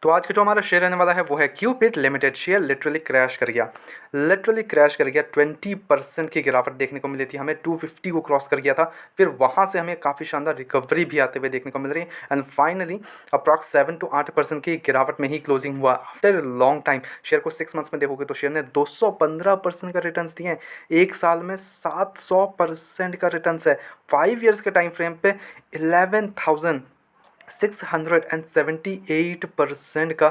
तो आज का जो हमारा शेयर रहने वाला है वो है Cupid limited. Share literally crash कर गया, लिटरली क्रैश कर गया। 20% की गिरावट देखने को मिली थी हमें, 250 को क्रॉस कर गया था, फिर वहाँ से हमें काफ़ी शानदार रिकवरी भी आते हुए देखने को मिल रही है एंड फाइनली अप्रॉक्स 7 to 8% की गिरावट में ही क्लोजिंग हुआ आफ्टर लॉन्ग टाइम। शेयर को 6 मंथ्स में देखोगे तो शेयर ने 215% का रिटर्न दिए हैं, एक साल में 700% का रिटर्न है, 5 ईयर्स के टाइम फ्रेम पे 11,678% का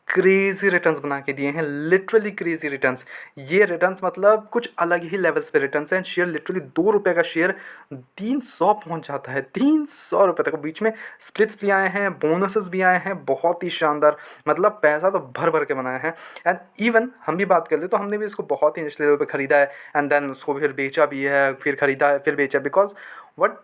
क्रेजी रिटर्न्स बना के दिए हैं, लिटरली क्रेजी रिटर्न्स। ये रिटर्न्स मतलब कुछ अलग ही लेवल्स पे रिटर्न्स हैं। शेयर लिटरली 2 रुपये का शेयर 300 पहुंच जाता है, 300 रुपये तक। बीच में स्प्लिट्स भी आए हैं, बोनसेस भी आए हैं, बहुत ही शानदार। मतलब पैसा तो भर भर के बनाया है। एंड इवन हम भी बात कर ले तो हमने भी इसको बहुत ही निचले लेवल पे खरीदा है एंड देन उसको फिर बेचा भी है, फिर खरीदा है, फिर बेचा, because what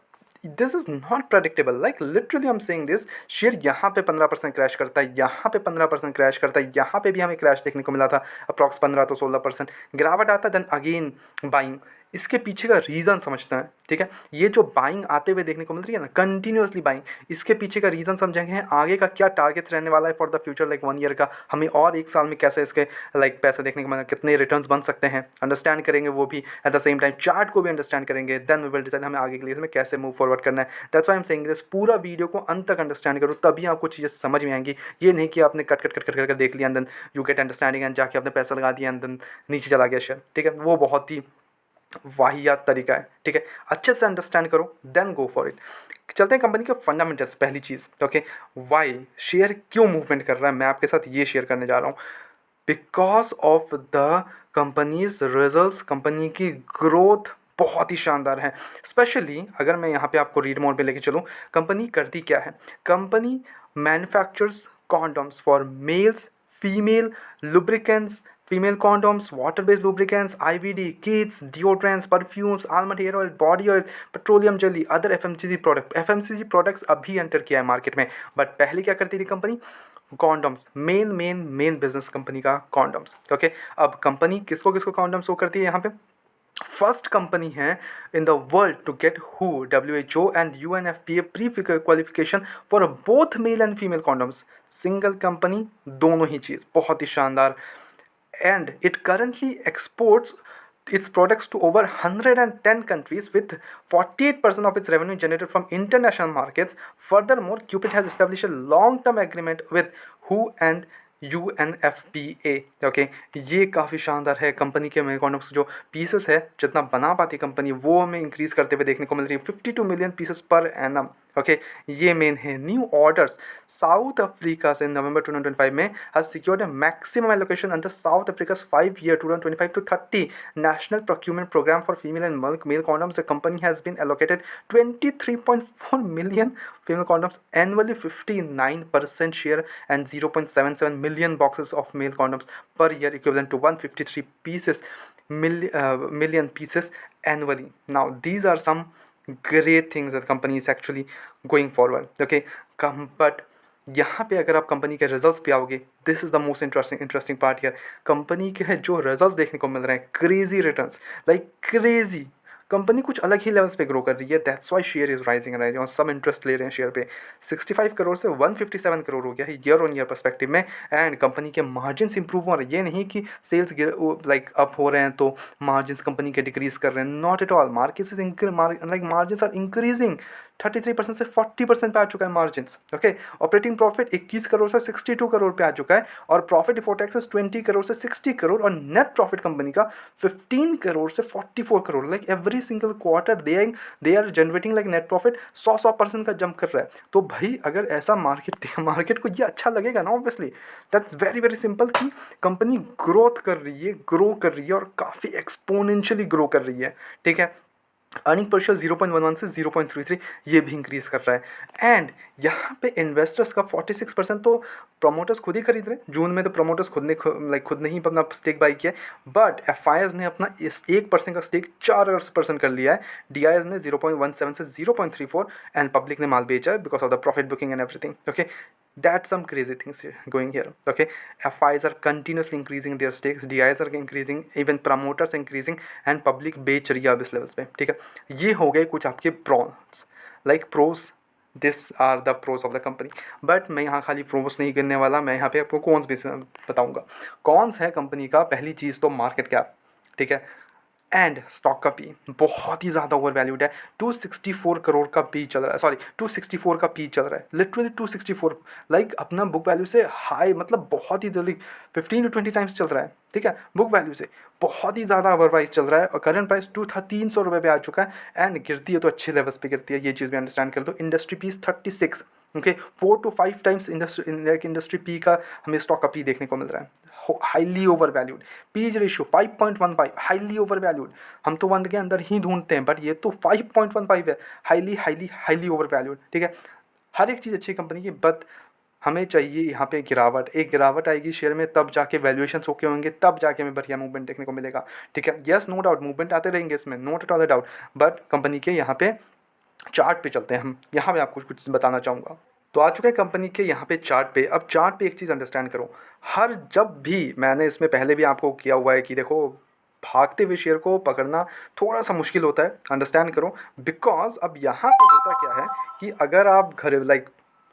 this is not predictable. Like literally I am saying this. Share यहाँ पे 15% क्रैश करता है, यहाँ पे 15% क्रैश करता है, यहाँ पे भी हमें क्रैश देखने को मिला था अप्रॉक्स 15 to 16% गिरावट आता है, देन अगेन बाइंग। इसके पीछे का रीज़न समझते हैं, ठीक है। ये जो बाइंग आते हुए देखने को मिल रही है ना, कंटिन्यूसली बाइंग, इसके पीछे का रीज़न समझेंगे, आगे का क्या टारगेट्स रहने वाला है for the future, like 1 year का, हमें और एक साल में कैसे इसके लाइक पैसे देखने को मिलेगा, कितने रिटर्न्स बन सकते हैं, अंडरस्टैंड करेंगे वो भी। At the same time chart को भी अंडरस्टैंड करेंगे, देन वी विल डिसाइड हमें आगे के लिए इसमें कैसे मूव फॉरवर्ड करना है। That's why I am saying this. पूरा वीडियो को अंत तक अंडरस्टैंड करो, तभी आपको चीज़ें समझ में आएंगी। ये नहीं कि आपने कट कट कट कट करके देख लिया and then you get understanding and जाके आपने पैसा लगा दिया एंड देन नीचे चला गया शेयर, ठीक है। वो बहुत ही वाहियात तरीका है, ठीक है। अच्छे से अंडरस्टैंड करो देन गो फॉर इट। चलते हैं कंपनी के फंडामेंटल्स। पहली चीज़, ओके, वाई शेयर क्यों मूवमेंट कर रहा है, मैं आपके साथ ये शेयर करने जा रहा हूँ। Because of the companies results, company की ग्रोथ बहुत ही शानदार है। स्पेशली अगर मैं यहाँ पे आपको रीड मोड पे लेके चलूँ, कंपनी करती क्या है। Company manufactures condoms for males, female lubricants, female condoms, water based lubricants, IVD kits, deodorants, perfumes, almond hair oil, body oil, petroleum jelly, other FMCG product. FMCG products अभी enter किया है market में, but पहले क्या करती थी company, condoms. Main business company का condoms, okay. अब कंपनी किसको किसको कॉन्डम्स वो करती है, यहाँ पे फर्स्ट कंपनी है in the world to get हु WHO and UNFPA pre qualification for both male and female condoms. Single company, दोनों ही चीज़ बहुत ही शानदार। And it currently exports its products to over 110 countries with 48% of its revenue generated from international markets. Furthermore, Cupid has established a long-term agreement with WHO and UNFPA, okay. ये काफ़ी शानदार है। कंपनी के मेकॉनॉमिक्स जो पीसेस है, जितना बना पाती कंपनी, वो हमें इंक्रीज़ करते हुए देखने को मिल रही है, 52 मिलियन पीसेस पर एनम, ओके। ये मेन है। न्यू ऑर्डर्स साउथ अफ्रीका से नवंबर 2025 में has secured a maximum allocation under South अफ्रीका's 5-year 2025 to 30 national procurement program for female and male condoms. The company has been allocated 23.4 million female condoms annually, 59% share, and 0.77 million boxes of male condoms per year, equivalent to 153 pieces million pieces annually. Now these are some great things that company is actually going forward, okay. But यहाँ पे अगर आप company के results पे आओगे, this is the most interesting part here. Company के है जो रिजल्ट्स देखने को मिल रहे हैं, crazy returns, like crazy. Company कुछ अलग ही लेवल्स पे ग्रो कर रही है, that's why share is rising और सब इंटरेस्ट ले रहे हैं शेयर पे। 65 करोड़ से 157 करोड़ हो गया है ईयर ऑन ईयर परस्पेक्टिव में। एंड कंपनी के मार्जिन्स इंप्रूव हो रहे हैं, ये नहीं कि सेल्स लाइक अप हो रहे हैं तो मार्जिन्स कंपनी के डिक्रीज कर रहे हैं, not at all. Like margins are increasing, 33% से 40% पे आ चुका है margins, okay. Operating profit 21 crore से 62 करोड़ पे आ चुका है, और प्रॉफिट बिफोर टैक्सेस 20 करोड़ से 60 करोड़, और नेट प्रॉफिट कंपनी का 15 करोड़ से 44 crore. Like every single quarter they are generating like net profit 100% का जंप कर रहा है। तो भाई अगर ऐसा मार्केट को ये अच्छा लगेगा ना, obviously that's very very simple कि कंपनी ग्रोथ कर रही है, ग्रो कर रही है, और काफ़ी एक्सपोनेंशियली ग्रो कर रही है, ठीक है। अर्निंग पर शेयर 0.11 से 0.33 ये भी इंक्रीज़ कर रहा है। एंड यहाँ पे इन्वेस्टर्स का 46% तो प्रोमोटर्स खुद ही खरीद रहे हैं। जून में तो प्रोमोटर्स खुद ने ही अपना स्टेक बाई किया है, बट एफआईएस ने अपना इस 1% का स्टेक 4% कर लिया है। डीआईएस ने 0.17 से 0.34, एंड पब्लिक ने माल बेचा है because of the profit booking and everything, okay. That's some crazy things going here, okay. FIs are continuously increasing their stakes, DIs are increasing, even promoters increasing, and public बेच रही है अब इस levels पे, ठीक है। ये हो गए कुछ आपके प्रॉन्स, like pros. This are the pros of the company. But मैं यहाँ खाली प्रोस नहीं करने वाला, मैं यहाँ पे आपको कॉन्स भी बताऊँगा। कॉन्स है कंपनी का, पहली चीज़ तो मार्केट कैप, ठीक है, एंड स्टॉक का पी बहुत ही ज़्यादा ओवर वैल्यूड है। 264 करोड़ का पी चल रहा है, सॉरी 264 का पी चल रहा है, लिटरली 264, लाइक अपना बुक वैल्यू से हाई, मतलब बहुत ही जल्दी 15 to 20 टाइम्स चल रहा है, ठीक है, बुक वैल्यू से बहुत ही ज़्यादा ओवर प्राइस चल रहा है। और करंट प्राइस 300 रुपये पे आ चुका है, एंड गिरती है तो अच्छे लेवल्स पे गिरती है, ये चीज़ भी अंडरस्टैंड कर दो। Industry P 36, okay, 4 to 5 times industry P का हमें स्टॉक का पी देखने को मिल रहा है, highly over valued. PE ratio 5.15, highly over valued. हम तो 1 के अंदर ही ढूंढते हैं, बट ये तो 5.15 है, highly highly highly over valued, ठीक है। हर एक चीज़ अच्छी कंपनी की, बट हमें चाहिए यहाँ पे गिरावट, एक गिरावट आएगी शेयर में, तब जाके वैल्यूएशन ओके होंगे, तब जाके हमें बढ़िया मूवमेंट देखने को मिलेगा, ठीक है। यस, नो डाउट मूवमेंट आते रहेंगे इसमें, note at all doubt, but company के यहाँ पे चार्ट पे चलते हैं हम, यहाँ पे आपको कुछ बताना चाहूँगा। तो आ चुके हैं कंपनी के यहाँ पे चार्ट पे। अब चार्ट पे एक चीज़ अंडरस्टैंड करो, हर जब भी मैंने इसमें पहले भी आपको किया हुआ है कि देखो भागते हुए शेयर को पकड़ना थोड़ा सा मुश्किल होता है, अंडरस्टैंड करो। बिकॉज अब यहाँ पे होता क्या है कि अगर आप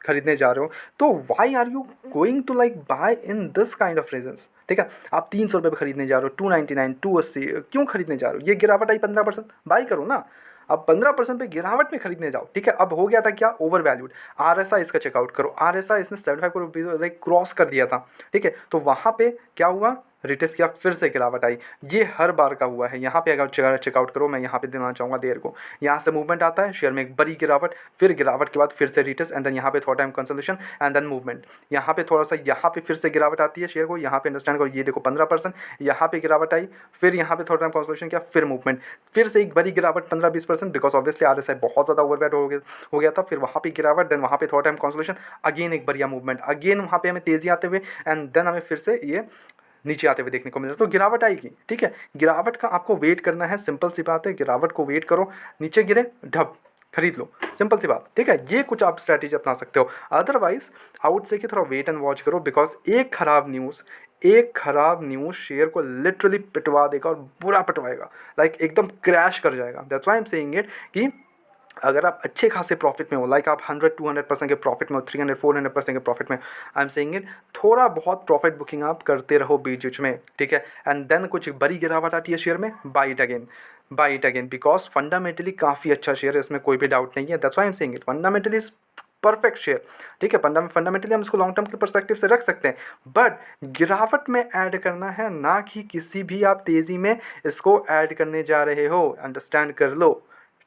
खरीदने जा रहे हो, तो why are you going to buy in this kind of reasons, ठीक है। आप 300 रुपये पर खरीदने जा रहे हो, 299, 280 क्यों खरीदने जा रहे हो? ये गिरावट आई 15%, बाई करो ना। अब 15% पे गिरावट में खरीदने जाओ, ठीक है। अब हो गया था क्या, ओवर वैल्यूड। RSI इसका चेकआउट करो, RSI इसने 75 करोड़ क्रॉस कर दिया था, ठीक है। तो वहाँ पे क्या हुआ, रिटेस्ट किया, फिर से गिरावट आई। ये हर बार का हुआ है। यहाँ पे अगर चेकआउट करो, मैं यहाँ पे देना चाहूँगा देर को, यहाँ से मूवमेंट आता है शेयर में, एक बड़ी गिरावट, फिर गिरावट के बाद फिर से रिटेस्ट, एंड देन यहाँ पे थोड़ा time consolidation, and then movement. यहाँ पे थोड़ा सा, यहाँ पे फिर से गिरावट आती है शेयर को, यहाँ पे अंडरस्टैंड करो, ये देखो 15%, यहाँ पे गिरावट आई, फिर यहाँ पे थोड़ा टाइम कंसोलिडेशन किया, फिर मूवमेंट, फिर से एक बड़ी गिरावट 15-20%, बिकॉज ऑब्वियसली RSI बहुत ज़्यादा ओवरवेट हो गया था, फिर वहाँ पे गिरावट, देन वहाँ पे थोड़ा टाइम कंसोलिडेशन, अगेन एक बढ़िया मूवमेंट, अगेन वहाँ पे हमें तेजी आते हुए, एंड देन हमें फिर से ये नीचे आते हुए देखने को मिल रहा है। तो गिरावट आएगी, ठीक है। गिरावट का आपको वेट करना है, सिंपल सी बात है, गिरावट को वेट करो, नीचे गिरे ढब खरीद लो, सिंपल सी बात, ठीक है। ये कुछ आप स्ट्रैटेजी अपना सकते हो। अदरवाइज आई वुड से कि थोड़ा वेट एंड वॉच करो, बिकॉज एक खराब न्यूज़ शेयर को लिटरली पिटवा देगा, और बुरा पिटवाएगा, लाइक एकदम क्रैश कर जाएगा। That's why I am saying it कि अगर आप अच्छे खासे प्रॉफिट में हो, लाइक आप 100-200% के प्रॉफिट में हो, 300-400% के प्रॉफिट में, आई एम सेइंग इट, थोड़ा बहुत प्रॉफिट बुकिंग आप करते रहो बीच बीच में, ठीक है। एंड देन कुछ बड़ी गिरावट आती है शेयर में, by it again, because fundamentally काफ़ी अच्छा शेयर है, इसमें कोई भी डाउट नहीं है। That's why I am saying it, fundamentally perfect share, ठीक है। फंडामेंटली हम इसको लॉन्ग टर्म के पर्सपेक्टिव से रख सकते हैं, बट गिरावट में ऐड करना है, ना कि किसी भी आप तेज़ी में इसको ऐड करने जा रहे हो, अंडरस्टैंड कर लो,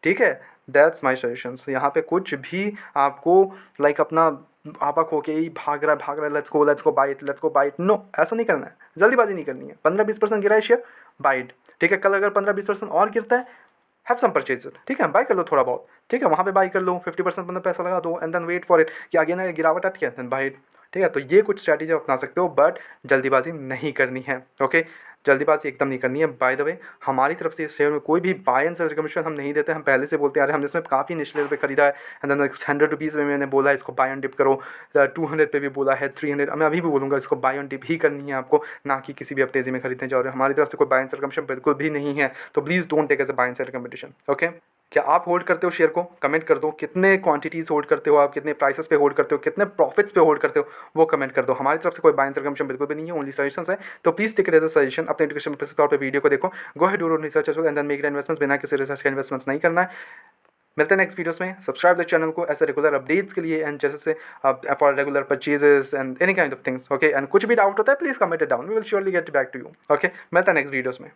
ठीक है। That's my suggestions. यहाँ पे कुछ भी आपको अपना आपा खो के ही भाग रहा है, लेट्स गो बाइट, नो, ऐसा नहीं करना है, जल्दीबाजी नहीं करनी है। 15-20% गिरा है शेयर, बाइट, ठीक है। कल अगर 15-20% और गिरता है, हैव सम परचेज, ठीक है, बाई कर लो थोड़ा बहुत, ठीक है, वहाँ पे बाई कर लो, 50% मतलब पैसा लगा दो, and then wait for it कि आगे ना गिरावट आती है, देन बाई, ठीक है। तो ये कुछ स्ट्रैटेजी अपना सकते हो, बट जल्दीबाजी नहीं करनी है, ओके। जल्दीबाजी एकदम नहीं करनी है। बाय द वे, हमारी तरफ से इस शेयर में कोई भी बाय एंड सेल रिकमेंडेशन हम नहीं देते, हम पहले से बोलते आ रहे हैं, हमने इसमें काफ़ी निचले लेवल पे खरीदा है, एंड देन 100 रुपीज़ में मैंने बोला है इसको बाय एंड डिप करो, 200 पे भी बोला है, 300, मैं अभी भी बोलूँगा इसको बाय एंड डिप ही करनी है आपको, ना कि किसी भी आप तेज़ी में खरीदने जा रहे हो। हमारी तरफ से कोई बाय एंड सेल रिकमेंडेशन बिल्कुल भी नहीं है, तो please don't take as a buy and sell recommendation, okay. क्या आप होल्ड करते हो शेयर को? कमेंट कर दो, कितने क्वांटिटीज़ होल्ड करते हो आप, कितने प्राइसेस पे होल्ड करते हो, कितने प्रॉफिट्स पे होल्ड करते हो, वो कमेंट कर दो। हमारी तरफ से कोई बाय एंड सेल रिकमेंडेशन बिल्कुल भी नहीं है, ओनली सजेशंस है। तो please take it as a suggestion, अपने एजुकेशन पर्पस के तौर पे वीडियो को देखो, go ahead do your research and then make investments, बिना किसी रिसर्च के इन्वेस्टमेंट्स नहीं करना है। मिलते हैं नेक्स्ट वीडियोस में। सब्सक्राइब द चैनल को ऐसे रेगुलर अपडेट्स के लिए, एंड जैसे for regular purchases and any kind of things, okay. And कुछ भी डाउट होता है please comment it down, we will surely get back to you, okay. मिलते हैं नेक्स्ट वीडियोस में।